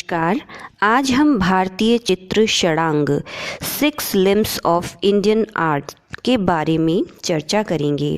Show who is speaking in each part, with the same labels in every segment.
Speaker 1: नमस्कार। आज हम भारतीय चित्र षडांग 6 लिम्स ऑफ इंडियन आर्ट के बारे में चर्चा करेंगे।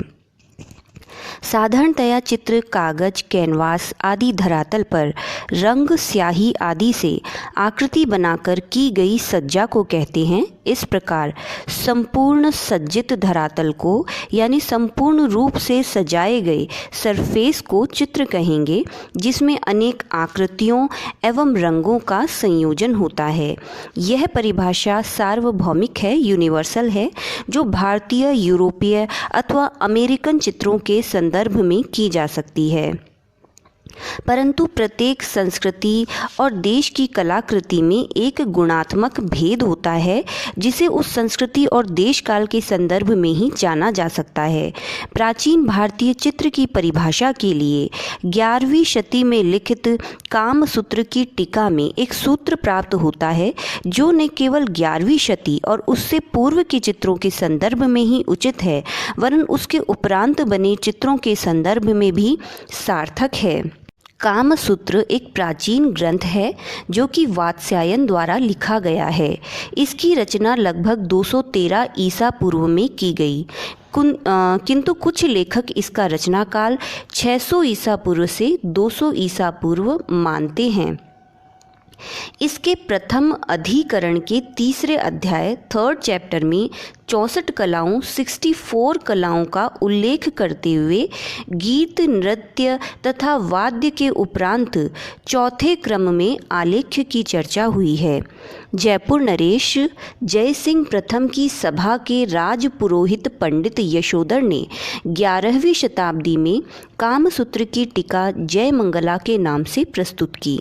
Speaker 1: साधारणतया चित्र कागज, कैनवास आदि धरातल पर रंग, स्याही आदि से आकृति बनाकर की गई सज्जा को कहते हैं। इस प्रकार संपूर्ण सज्जित धरातल को यानी संपूर्ण रूप से सजाए गए सरफेस को चित्र कहेंगे, जिसमें अनेक आकृतियों एवं रंगों का संयोजन होता है। यह परिभाषा सार्वभौमिक है, यूनिवर्सल है, जो भारतीय, यूरोपीय अथवा अमेरिकन चित्रों के संदर्भ में की जा सकती है। परंतु प्रत्येक संस्कृति और देश की कलाकृति में एक गुणात्मक भेद होता है, जिसे उस संस्कृति और देश काल के संदर्भ में ही जाना जा सकता है। प्राचीन भारतीय चित्र की परिभाषा के लिए 11वीं शती में लिखित कामसूत्र की टीका में एक सूत्र प्राप्त होता है, जो न केवल 11वीं शती और उससे पूर्व के चित्रों के संदर्भ में ही उचित है, वरन उसके उपरांत बने चित्रों के संदर्भ में भी सार्थक है। कामसूत्र एक प्राचीन ग्रंथ है जो कि वात्स्यायन द्वारा लिखा गया है। इसकी रचना लगभग 213 ईसा पूर्व में की गई, किंतु कुछ लेखक इसका रचनाकाल 600 ईसा पूर्व से 200 ईसा पूर्व मानते हैं। इसके प्रथम अधिकरण के तीसरे अध्याय 3rd चैप्टर में 64 कलाओं 64 कलाओं का उल्लेख करते हुए गीत, नृत्य तथा वाद्य के उपरांत चौथे क्रम में आलेख्य की चर्चा हुई है। जयपुर नरेश जय सिंह प्रथम की सभा के राज पुरोहित पंडित यशोधर ने 11वीं शताब्दी में कामसूत्र की टीका जय मंगला के नाम से प्रस्तुत की।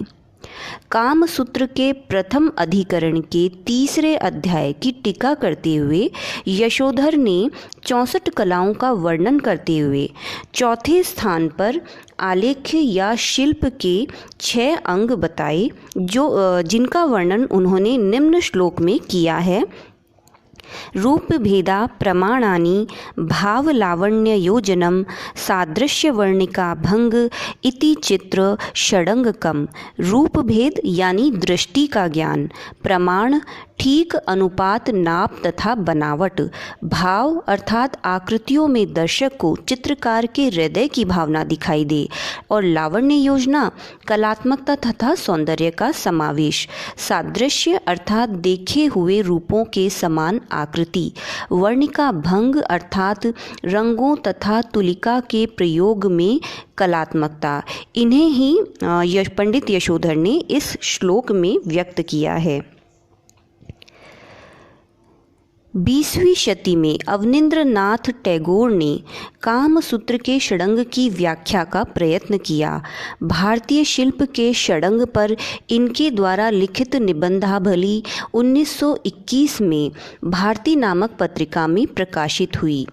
Speaker 1: कामसूत्र के प्रथम अधिकरण के तीसरे अध्याय की टीका करते हुए यशोधर ने 64 कलाओं का वर्णन करते हुए चौथे स्थान पर आलेख्य या शिल्प के 6 अंग बताए, जिनका वर्णन उन्होंने निम्न श्लोक में किया है। रूप भेदा प्रमाणानि भाव लावण्य योजनम सादृश्य वर्णिका भंग इति चित्र षडंगकम। रूप भेद यानी दृष्टि का ज्ञान, प्रमाण ठीक अनुपात, नाप तथा बनावट, भाव अर्थात आकृतियों में दर्शक को चित्रकार के हृदय की भावना दिखाई दे, और लावण्य योजना कलात्मकता तथा सौंदर्य का समावेश, सादृश्य अर्थात देखे हुए रूपों के समान आकृति, वर्णिका भंग अर्थात रंगों तथा तुलिका के प्रयोग में कलात्मकता। इन्हें ही पंडित यशोधर ने इस श्लोक में व्यक्त किया है। 20वीं शती में अवनींद्रनाथ टैगोर ने कामसूत्र के षडंग की व्याख्या का प्रयत्न किया। भारतीय शिल्प के षडंग पर इनके द्वारा लिखित निबंधावली 1921 में भारती नामक पत्रिका में प्रकाशित हुई।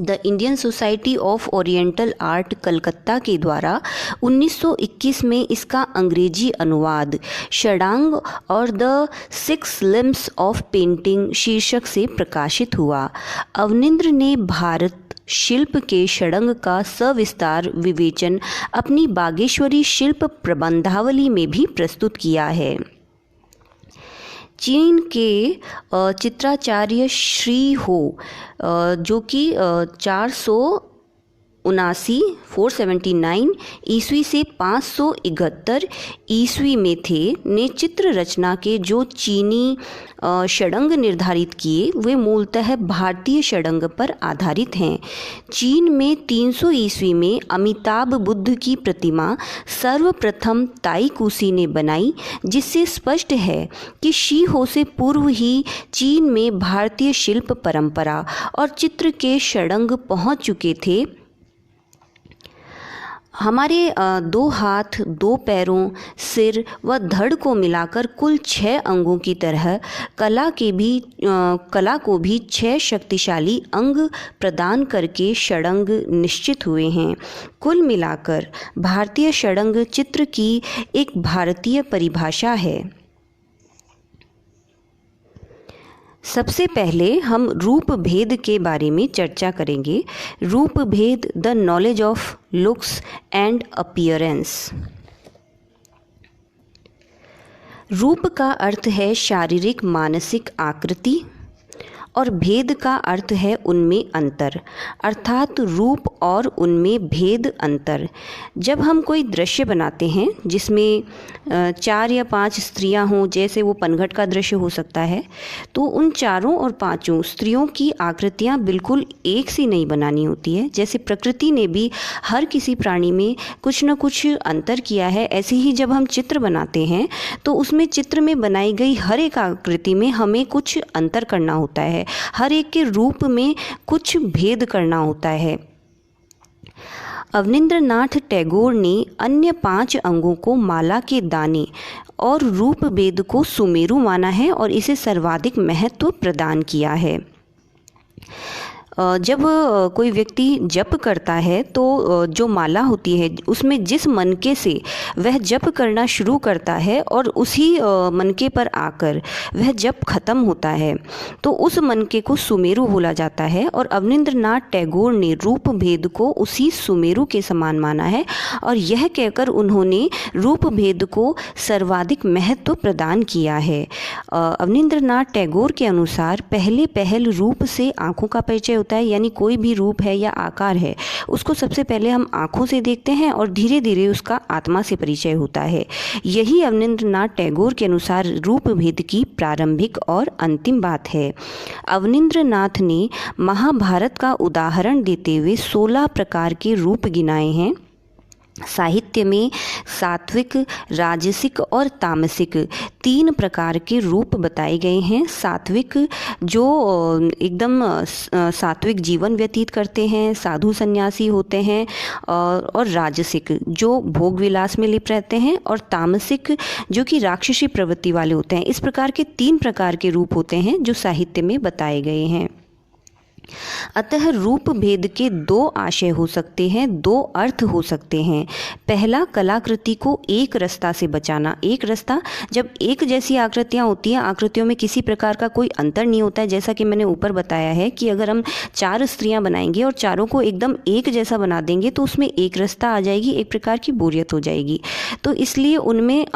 Speaker 1: The Indian society of oriental art Calcutta के द्वारा 1921 में इसका अंग्रेजी अनुवाद षडांग और द 6 लिम्स ऑफ पेंटिंग शीर्षक से प्रकाशित हुआ। अवनींद्र ने भारत शिल्प के षडंग का सविस्तार विवेचन अपनी बागेश्वरी शिल्प प्रबंधावली में भी प्रस्तुत किया है। चीन के चित्राचार्य श्री हो, जो कि 479 ईस्वी से 571 ईस्वी में थे, ने चित्र रचना के जो चीनी षडंग निर्धारित किए, वे मूलतः भारतीय षडंग पर आधारित हैं। चीन में 300 ईस्वी में अमिताभ बुद्ध की प्रतिमा सर्वप्रथम ताईकुसी ने बनाई, जिससे स्पष्ट है कि शी हो से पूर्व ही चीन में भारतीय शिल्प परंपरा और चित्र के षडंग पहुंच चुके थे। हमारे 2 हाथ, 2 पैरों, सिर व धड़ को मिलाकर कुल 6 अंगों की तरह कला को भी 6 शक्तिशाली अंग प्रदान करके षडंग निश्चित हुए हैं। कुल मिलाकर भारतीय षडंग चित्र की एक भारतीय परिभाषा है। सबसे पहले हम रूप भेद के बारे में चर्चा करेंगे। रूप भेद, the knowledge of looks and appearance. रूप का अर्थ है शारीरिक मानसिक आकृति और भेद का अर्थ है उनमें अंतर, अर्थात रूप और उनमें भेद अंतर। जब हम कोई दृश्य बनाते हैं जिसमें 4 या 5 स्त्रियां हों, जैसे वो पनघट का दृश्य हो सकता है, तो उन चारों और पांचों स्त्रियों की आकृतियां बिल्कुल एक सी नहीं बनानी होती है। जैसे प्रकृति ने भी हर किसी प्राणी में कुछ न कुछ अंतर किया है, ऐसे ही जब हम चित्र बनाते हैं तो उसमें चित्र में बनाई गई हर एक आकृति में हमें कुछ अंतर करना होता है, हर एक के रूप में कुछ भेद करना होता है। अवनींद्रनाथ टैगोर ने अन्य 5 अंगों को माला के दाने और रूप भेद को सुमेरु माना है और इसे सर्वाधिक महत्व प्रदान किया है। जब कोई व्यक्ति जप करता है तो जो माला होती है उसमें जिस मनके से वह जप करना शुरू करता है और उसी मनके पर आकर वह जप खत्म होता है, तो उस मनके को सुमेरु बोला जाता है। और अवनींद्रनाथ टैगोर ने रूप भेद को उसी सुमेरु के समान माना है और यह कहकर उन्होंने रूप भेद को सर्वाधिक महत्व प्रदान किया है। अवनींद्रनाथ टैगोर के अनुसार पहल रूप से आँखों का परिचय होता है, यानी कोई भी रूप है या आकार है उसको सबसे पहले हम आँखों से देखते हैं और धीरे धीरे उसका आत्मा से परिचय होता है। यही अवनींद्रनाथ टैगोर के अनुसार रूप भेद की प्रारंभिक और अंतिम बात है। अवनींद्रनाथ ने महाभारत का उदाहरण देते हुए 16 प्रकार के रूप गिनाए हैं। साहित्य में सात्विक, राजसिक और तामसिक 3 प्रकार के रूप बताए गए हैं। सात्विक जो एकदम सात्विक जीवन व्यतीत करते हैं, साधु सन्यासी होते हैं, और राजसिक जो भोग विलास में लिप्त रहते हैं, और तामसिक जो कि राक्षसी प्रवृत्ति वाले होते हैं। इस प्रकार के 3 प्रकार के रूप होते हैं जो साहित्य में बताए गए हैं। अतः रूप भेद के 2 आशय हो सकते हैं, 2 अर्थ हो सकते हैं। पहला, कलाकृति को एक रस्ता से बचाना। एक रस्ता, जब एक जैसी आकृतियाँ होती हैं, आकृतियों में किसी प्रकार का कोई अंतर नहीं होता है। जैसा कि मैंने ऊपर बताया है कि अगर हम 4 स्त्रियाँ बनाएंगे और चारों को एकदम एक जैसा बना देंगे तो उसमें एक रस्ता आ जाएगी, एक प्रकार की बोरियत हो जाएगी। तो इसलिए उनमें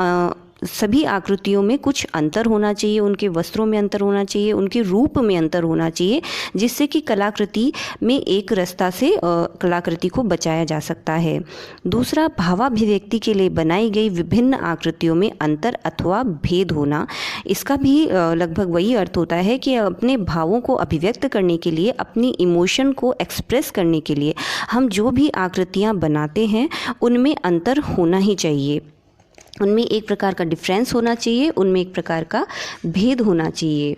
Speaker 1: सभी आकृतियों में कुछ अंतर होना चाहिए, उनके वस्त्रों में अंतर होना चाहिए, उनके रूप में अंतर होना चाहिए, जिससे कि कलाकृति में एक रास्ता से कलाकृति को बचाया जा सकता है। दूसरा, भावाभिव्यक्ति के लिए बनाई गई विभिन्न आकृतियों में अंतर अथवा भेद होना। इसका भी लगभग वही अर्थ होता है कि अपने भावों को अभिव्यक्त करने के लिए, अपनी इमोशन को एक्सप्रेस करने के लिए हम जो भी आकृतियाँ बनाते हैं उनमें अंतर होना ही चाहिए, उनमें एक प्रकार का डिफरेंस होना चाहिए, उनमें एक प्रकार का भेद होना चाहिए।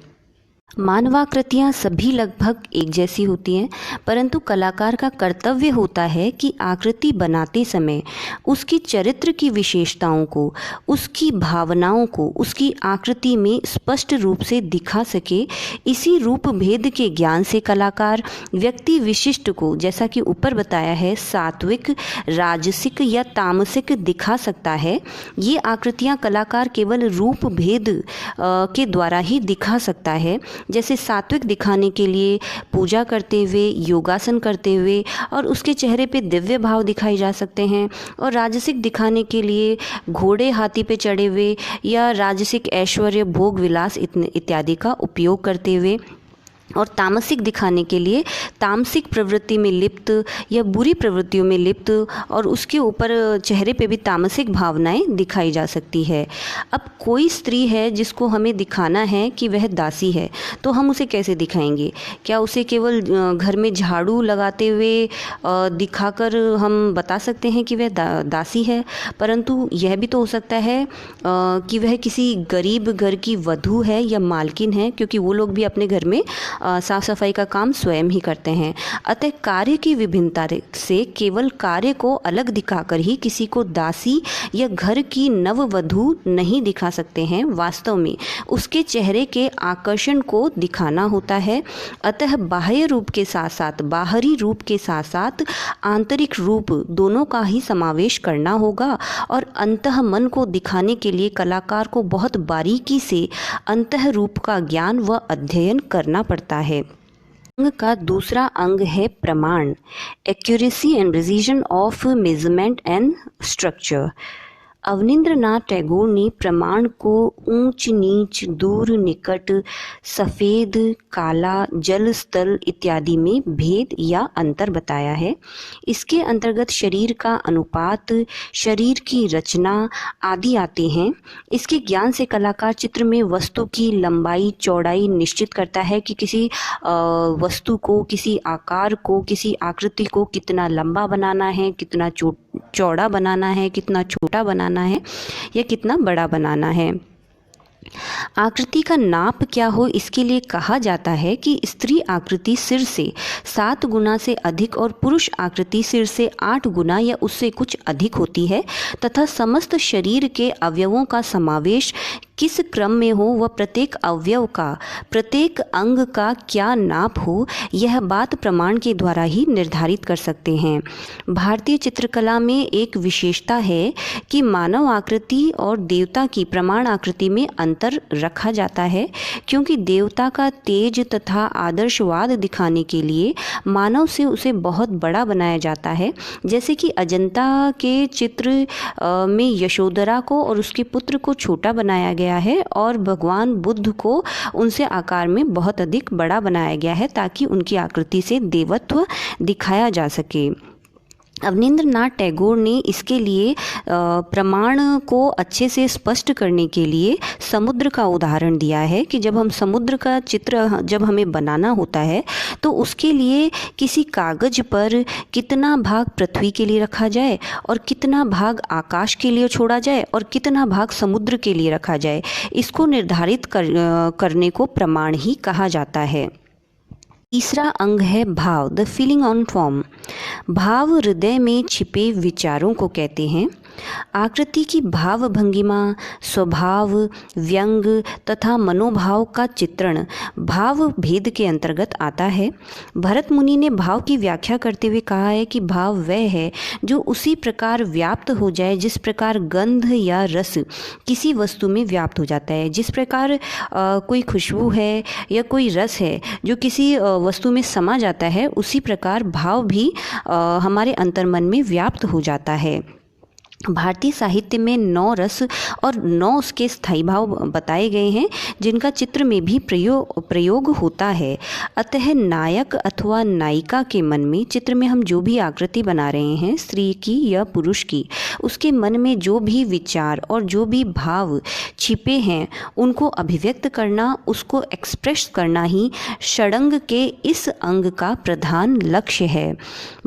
Speaker 1: मानवाकृतियाँ सभी लगभग एक जैसी होती हैं, परंतु कलाकार का कर्तव्य होता है कि आकृति बनाते समय उसकी चरित्र की विशेषताओं को, उसकी भावनाओं को उसकी आकृति में स्पष्ट रूप से दिखा सके। इसी रूप भेद के ज्ञान से कलाकार व्यक्ति विशिष्ट को, जैसा कि ऊपर बताया है, सात्विक, राजसिक या तामसिक दिखा सकता है। ये आकृतियाँ कलाकार केवल रूप भेद के द्वारा ही दिखा सकता है। जैसे सात्विक दिखाने के लिए पूजा करते हुए, योगासन करते हुए और उसके चेहरे पे दिव्य भाव दिखाए जा सकते हैं, और राजसिक दिखाने के लिए घोड़े हाथी पे चढ़े हुए या राजसिक ऐश्वर्य, भोग विलास इत्यादि का उपयोग करते हुए, और तामसिक दिखाने के लिए तामसिक प्रवृत्ति में लिप्त या बुरी प्रवृत्तियों में लिप्त और उसके ऊपर चेहरे पे भी तामसिक भावनाएं दिखाई जा सकती है। अब कोई स्त्री है जिसको हमें दिखाना है कि वह दासी है, तो हम उसे कैसे दिखाएंगे? क्या उसे केवल घर में झाड़ू लगाते हुए दिखाकर हम बता सकते हैं कि वह दासी है? परंतु यह भी तो हो सकता है कि वह किसी गरीब घर की वधू है या मालकिन है, क्योंकि वो लोग भी अपने घर में साफ सफाई का काम स्वयं ही करते हैं। अतः कार्य की विभिन्नता से केवल कार्य को अलग दिखाकर ही किसी को दासी या घर की नववधू नहीं दिखा सकते हैं। वास्तव में उसके चेहरे के आकर्षण को दिखाना होता है। अतः बाह्य रूप के साथ साथ, बाहरी रूप के साथ साथ आंतरिक रूप दोनों का ही समावेश करना होगा, और अंतः मन को दिखाने के लिए कलाकार को बहुत बारीकी से अंतः रूप का ज्ञान व अध्ययन करना पड़ता है। अंग का दूसरा अंग है प्रमाण, accuracy and precision of measurement and structure. Abanindranath Tagore ने प्रमाण को ऊंच नीच, दूर निकट, सफ़ेद काला, जल स्थल इत्यादि में भेद या अंतर बताया है। इसके अंतर्गत शरीर का अनुपात, शरीर की रचना आदि आते हैं। इसके ज्ञान से कलाकार चित्र में वस्तु की लंबाई चौड़ाई निश्चित करता है कि किसी वस्तु को, किसी आकार को, किसी आकृति को कितना लंबा बनाना है, कितना चौड़ा बनाना है, कितना छोटा बनाना है या कितना बड़ा बनाना है। आकृति का नाप क्या हो, इसके लिए कहा जाता है कि स्त्री आकृति सिर से 7 गुना से अधिक और पुरुष आकृति सिर से 8 गुना या उससे कुछ अधिक होती है तथा समस्त शरीर के अवयवों का समावेश किस क्रम में हो व प्रत्येक अवयव का, प्रत्येक अंग का क्या नाप हो, यह बात प्रमाण के द्वारा ही निर्धारित कर सकते हैं। भारतीय चित्रकला में एक विशेषता है कि मानव आकृति और देवता की प्रमाण आकृति में अंतर रखा जाता है, क्योंकि देवता का तेज तथा आदर्शवाद दिखाने के लिए मानव से उसे बहुत बड़ा बनाया जाता है। जैसे कि अजंता के चित्र में यशोधरा को और उसके पुत्र को छोटा बनाया गया है और भगवान बुद्ध को उनसे आकार में बहुत अधिक बड़ा बनाया गया है ताकि उनकी आकृति से देवत्व दिखाया जा सके। अवनींद्रनाथ टैगोर ने इसके लिए प्रमाण को अच्छे से स्पष्ट करने के लिए समुद्र का उदाहरण दिया है कि जब हम समुद्र का चित्र जब हमें बनाना होता है तो उसके लिए किसी कागज पर कितना भाग पृथ्वी के लिए रखा जाए और कितना भाग आकाश के लिए छोड़ा जाए और कितना भाग समुद्र के लिए रखा जाए, इसको निर्धारित करने को प्रमाण ही कहा जाता है। तीसरा अंग है भाव, द फीलिंग ऑन फॉर्म। भाव हृदय में छिपे विचारों को कहते हैं। आकृति की भाव भंगिमा, स्वभाव, व्यंग तथा मनोभाव का चित्रण भाव भेद के अंतर्गत आता है। भरत मुनि ने भाव की व्याख्या करते हुए कहा है कि भाव वह है जो उसी प्रकार व्याप्त हो जाए जिस प्रकार गंध या रस किसी वस्तु में व्याप्त हो जाता है। जिस प्रकार कोई खुशबू है या कोई रस है जो किसी वस्तु में समा जाता है, उसी प्रकार भाव भी हमारे अंतर्मन में व्याप्त हो जाता है। भारतीय साहित्य में 9 रस और 9 उसके स्थायी भाव बताए गए हैं जिनका चित्र में भी प्रयोग होता है। अतः नायक अथवा नायिका के मन में, चित्र में हम जो भी आकृति बना रहे हैं स्त्री की या पुरुष की, उसके मन में जो भी विचार और जो भी भाव छिपे हैं उनको अभिव्यक्त करना, उसको एक्सप्रेस करना ही षडंग के इस अंग का प्रधान लक्ष्य है।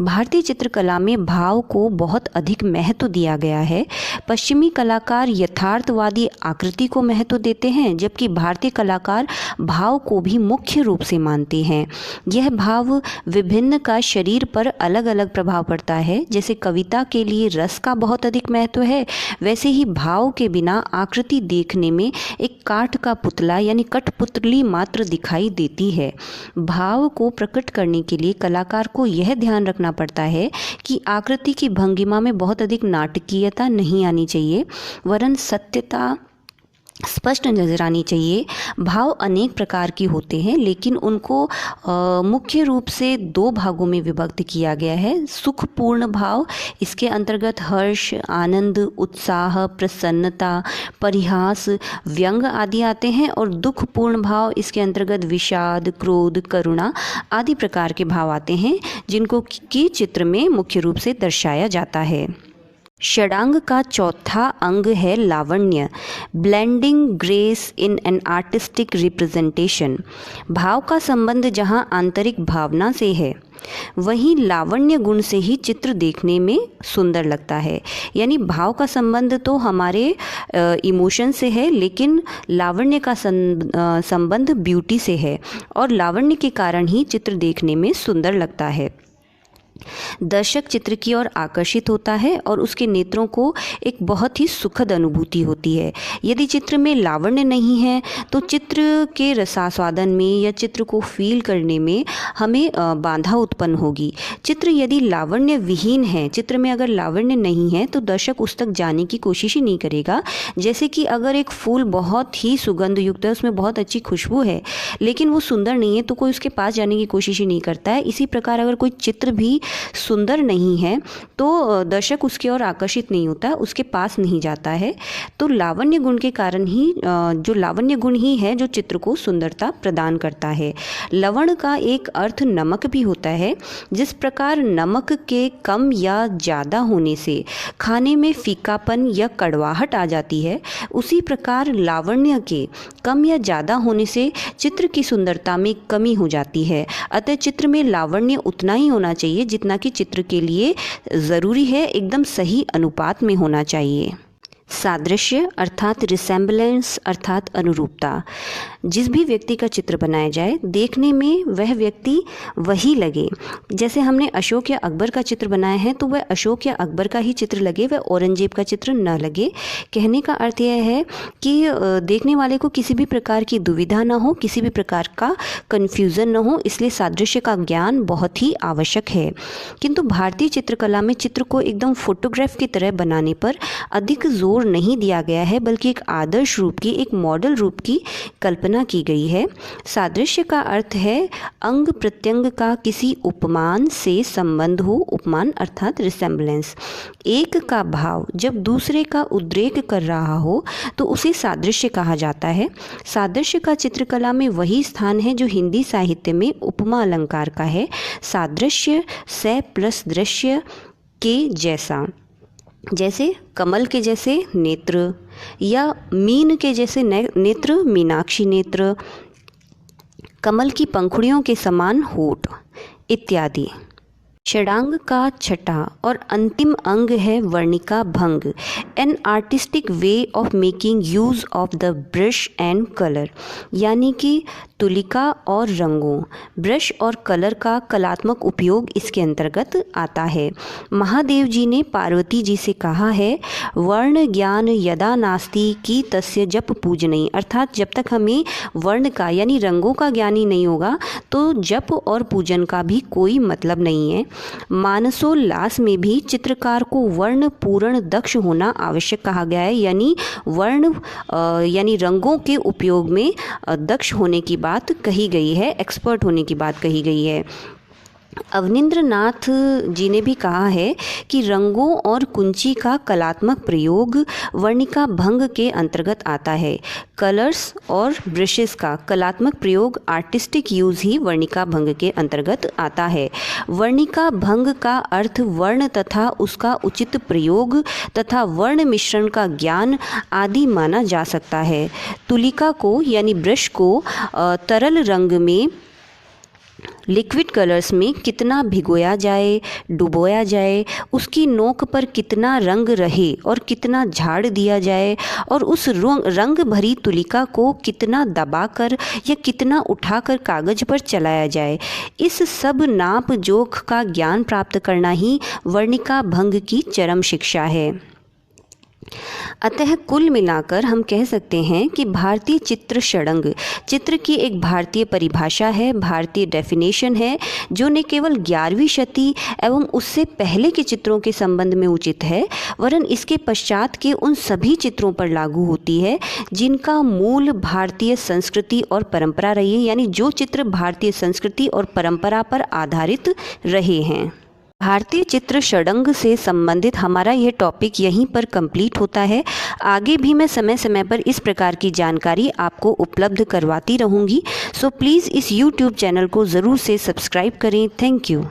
Speaker 1: भारतीय चित्रकला में भाव को बहुत अधिक महत्व दिया गया है। पश्चिमी कलाकार यथार्थवादी आकृति को महत्व देते हैं, जबकि भारतीय कलाकार भाव को भी मुख्य रूप से मानते हैं। यह भाव विभिन्न का शरीर पर अलग अलग प्रभाव पड़ता है। जैसे कविता के लिए रस का बहुत अधिक महत्व है, वैसे ही भाव के बिना आकृति देखने में एक काठ का पुतला यानी कठपुतली मात्र दिखाई देती है। भाव को प्रकट करने के लिए कलाकार को यह ध्यान रखना पड़ता है कि आकृति की भंगिमा में बहुत अधिक नाटकीयता नहीं आनी चाहिए, वरन सत्यता स्पष्ट नजर आनी चाहिए। भाव अनेक प्रकार के होते हैं, लेकिन उनको मुख्य रूप से 2 भागों में विभक्त किया गया है। सुखपूर्ण भाव, इसके अंतर्गत हर्ष, आनंद, उत्साह, प्रसन्नता, परिहास, व्यंग आदि आते हैं, और दुखपूर्ण भाव, इसके अंतर्गत विषाद, क्रोध, करुणा आदि प्रकार के भाव आते हैं, जिनको की चित्र में मुख्य रूप से दर्शाया जाता है। षडांग का चौथा अंग है लावण्य, blending grace in an artistic representation. भाव का संबंध जहां आंतरिक भावना से है, वहीं लावण्य गुण से ही चित्र देखने में सुंदर लगता है। यानी भाव का संबंध तो हमारे इमोशन से है, लेकिन लावण्य का संबंध ब्यूटी से है, और लावण्य के कारण ही चित्र देखने में सुंदर लगता है। दर्शक चित्र की ओर आकर्षित होता है और उसके नेत्रों को एक बहुत ही सुखद अनुभूति होती है। यदि चित्र में लावण्य नहीं है तो चित्र के रसास्वादन में या चित्र को फील करने में हमें बाधा उत्पन्न होगी। चित्र यदि लावण्य विहीन है, चित्र में अगर लावण्य नहीं है, तो दर्शक उस तक जाने की कोशिश ही नहीं करेगा। जैसे कि अगर एक फूल बहुत ही सुगंध युक्त है, उसमें बहुत अच्छी खुशबू है, लेकिन वो सुंदर नहीं है, तो कोई उसके पास जाने की कोशिश ही नहीं करता है। इसी प्रकार अगर कोई चित्र भी सुंदर नहीं है तो दर्शक उसकी ओर आकर्षित नहीं होता, उसके पास नहीं जाता है। तो लावण्य गुण के कारण ही जो लावण्य गुण ही है जो चित्र को सुंदरता प्रदान करता है। लवण का एक अर्थ नमक भी होता है। जिस प्रकार नमक के कम या ज़्यादा होने से खाने में फीकापन या कड़वाहट आ जाती है, उसी प्रकार लावण्य के कम या ज़्यादा होने से चित्र की सुंदरता में कमी हो जाती है। अतः चित्र में लावण्य उतना ही होना चाहिए जितना कि चित्र के लिए ज़रूरी है, एकदम सही अनुपात में होना चाहिए। सादृश्य अर्थात रिसेम्बलेंस अर्थात अनुरूपता। जिस भी व्यक्ति का चित्र बनाया जाए देखने में वह व्यक्ति वही लगे। जैसे हमने अशोक या अकबर का चित्र बनाया है तो वह अशोक या अकबर का ही चित्र लगे, वह औरंगजेब का चित्र न लगे। कहने का अर्थ यह है कि देखने वाले को किसी भी प्रकार की दुविधा न हो, किसी भी प्रकार का कन्फ्यूज़न न हो, इसलिए सादृश्य का ज्ञान बहुत ही आवश्यक है। किंतु भारतीय चित्रकला में चित्र को एकदम फोटोग्राफ की तरह बनाने पर अधिक जोर नहीं दिया गया है, बल्कि एक आदर्श रूप की, एक मॉडल रूप की कल्पना की गई है। सादृश्य का अर्थ है अंग प्रत्यंग का किसी उपमान से संबंध हो, उपमान अर्थात रिसेम्बलेंस। एक का भाव जब दूसरे का उद्रेक कर रहा हो तो उसे सादृश्य कहा जाता है। सादृश्य का चित्रकला में वही स्थान है जो हिंदी साहित्य में उपमा अलंकार का है। सादृश्य से प्लस दृश्य के जैसा, जैसे कमल के जैसे नेत्र या मीन के जैसे नेत्र मीनाक्षी नेत्र, कमल की पंखुड़ियों के समान होठ इत्यादि। षडांग का छठा और अंतिम अंग है वर्णिका भंग, an artistic way of making use of the brush and colour, यानी कि तुलिका और रंगों, ब्रश और कलर का कलात्मक उपयोग इसके अंतर्गत आता है। महादेव जी ने पार्वती जी से कहा है, वर्ण ज्ञान यदा नास्ति की तस्य जप पूजनई, अर्थात जब तक हमें वर्ण का यानी रंगों का ज्ञान ही नहीं होगा तो जप और पूजन का भी कोई मतलब नहीं है। मानसोल्लास में भी चित्रकार को वर्ण पूर्ण दक्ष होना आवश्यक कहा गया है, यानी वर्ण यानी रंगों के उपयोग में दक्ष होने की बात कही गई है, एक्सपर्ट होने की बात कही गई है। अवनींद्र नाथ जी ने भी कहा है कि रंगों और कुंची का कलात्मक प्रयोग वर्णिका भंग के अंतर्गत आता है। कलर्स और ब्रशेस का कलात्मक प्रयोग आर्टिस्टिक यूज़ ही वर्णिका भंग के अंतर्गत आता है। वर्णिका भंग का अर्थ वर्ण तथा उसका उचित प्रयोग तथा वर्ण मिश्रण का ज्ञान आदि माना जा सकता है। तुलिका को यानी ब्रश को तरल रंग में, लिक्विड कलर्स में कितना भिगोया जाए, डुबोया जाए, उसकी नोक पर कितना रंग रहे और कितना झाड़ दिया जाए, और उस रंग भरी तुलिका को कितना दबाकर या कितना उठाकर कागज पर चलाया जाए, इस सब नाप जोख का ज्ञान प्राप्त करना ही वर्णिका भंग की चरम शिक्षा है। अतः कुल मिलाकर हम कह सकते हैं कि भारतीय चित्र षडंग चित्र की एक भारतीय परिभाषा है, भारतीय डेफिनेशन है, जो न केवल 11वीं शती एवं उससे पहले के चित्रों के संबंध में उचित है, वरन इसके पश्चात के उन सभी चित्रों पर लागू होती है जिनका मूल भारतीय संस्कृति और परंपरा रही है, यानी जो चित्र भारतीय संस्कृति और परंपरा पर आधारित रहे हैं। भारतीय चित्र षडंग से संबंधित हमारा यह टॉपिक यहीं पर कंप्लीट होता है। आगे भी मैं समय समय पर इस प्रकार की जानकारी आपको उपलब्ध करवाती रहूँगी। सो प्लीज़ इस YouTube चैनल को ज़रूर से सब्सक्राइब करें। Thank you.